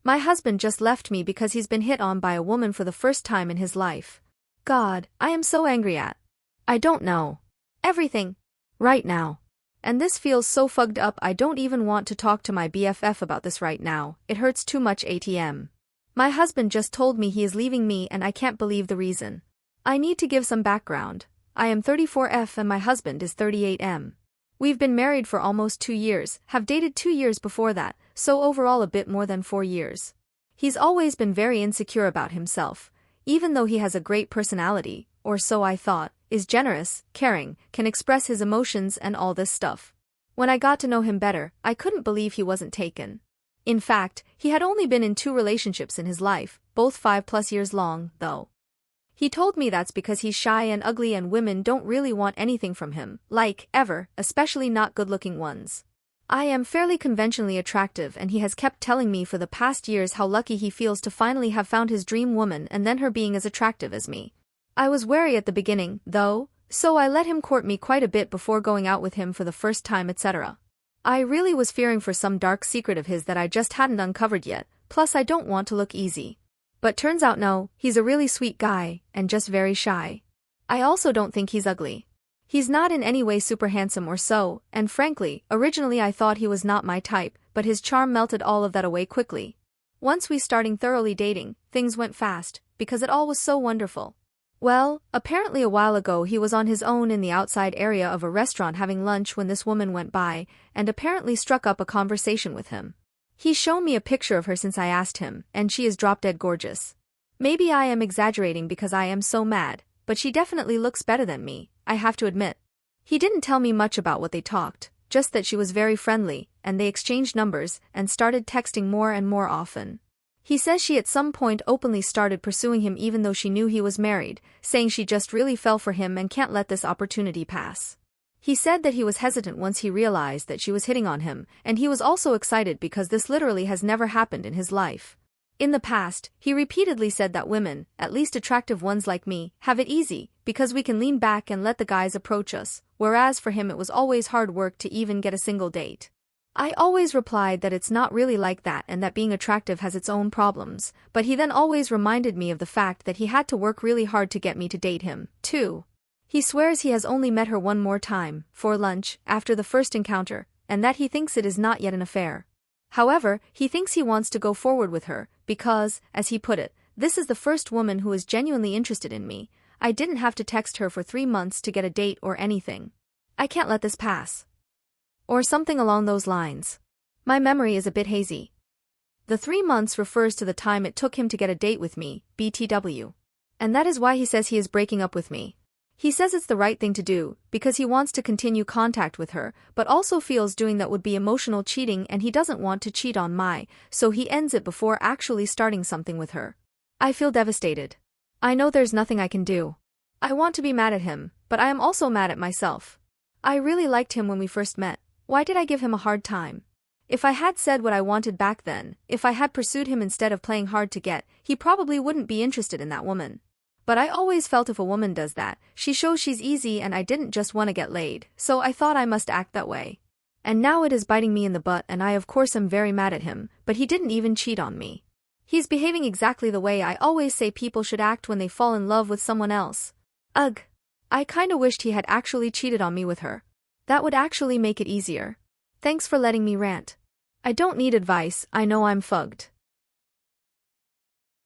My husband just left me because he's been hit on by a woman for the first time in his life. God, I am so angry at. I don't know. Everything. Right now. And this feels so fucked up. I don't even want to talk to my BFF about this right now. It hurts too much. ATM. My husband just told me he is leaving me and I can't believe the reason. I need to give some background. I am 34F and my husband is 38M. We've been married for almost 2 years, have dated 2 years before that, so overall a bit more than 4 years. He's always been very insecure about himself, even though he has a great personality, or so I thought, is generous, caring, can express his emotions and all this stuff. When I got to know him better, I couldn't believe he wasn't taken. In fact, he had only been in 2 relationships in his life, both 5+ years long, though. He told me that's because he's shy and ugly and women don't really want anything from him, like, ever, especially not good-looking ones. I am fairly conventionally attractive and he has kept telling me for the past years how lucky he feels to finally have found his dream woman and then her being as attractive as me. I was wary at the beginning, though, so I let him court me quite a bit before going out with him for the first time, etc. I really was fearing for some dark secret of his that I just hadn't uncovered yet, plus I don't want to look easy. But turns out no, he's a really sweet guy, and just very shy. I also don't think he's ugly. He's not in any way super handsome or so, and frankly, originally I thought he was not my type, but his charm melted all of that away quickly. Once we started thoroughly dating, things went fast, because it all was so wonderful. Well, apparently a while ago he was on his own in the outside area of a restaurant having lunch when this woman went by, and apparently struck up a conversation with him. He's shown me a picture of her since I asked him, and she is drop-dead gorgeous. Maybe I am exaggerating because I am so mad, but she definitely looks better than me, I have to admit. He didn't tell me much about what they talked, just that she was very friendly, and they exchanged numbers and started texting more and more often. He says she at some point openly started pursuing him even though she knew he was married, saying she just really fell for him and can't let this opportunity pass. He said that he was hesitant once he realized that she was hitting on him, and he was also excited because this literally has never happened in his life. In the past, he repeatedly said that women, at least attractive ones like me, have it easy, because we can lean back and let the guys approach us, whereas for him it was always hard work to even get a single date. I always replied that it's not really like that and that being attractive has its own problems, but he then always reminded me of the fact that he had to work really hard to get me to date him, too. He swears he has only met her one more time, for lunch, after the first encounter, and that he thinks it is not yet an affair. However, he thinks he wants to go forward with her, because, as he put it, this is the first woman who is genuinely interested in me. I didn't have to text her for 3 months to get a date or anything. I can't let this pass. Or something along those lines. My memory is a bit hazy. The 3 months refers to the time it took him to get a date with me, BTW. And that is why he says he is breaking up with me. He says it's the right thing to do, because he wants to continue contact with her, but also feels doing that would be emotional cheating and he doesn't want to cheat on my, so he ends it before actually starting something with her. I feel devastated. I know there's nothing I can do. I want to be mad at him, but I am also mad at myself. I really liked him when we first met. Why did I give him a hard time? If I had said what I wanted back then, if I had pursued him instead of playing hard to get, he probably wouldn't be interested in that woman. But I always felt if a woman does that, she shows she's easy and I didn't just want to get laid, so I thought I must act that way. And now it is biting me in the butt and I of course am very mad at him, but he didn't even cheat on me. He's behaving exactly the way I always say people should act when they fall in love with someone else. Ugh. I kinda wished he had actually cheated on me with her. That would actually make it easier. Thanks for letting me rant. I don't need advice, I know I'm fucked.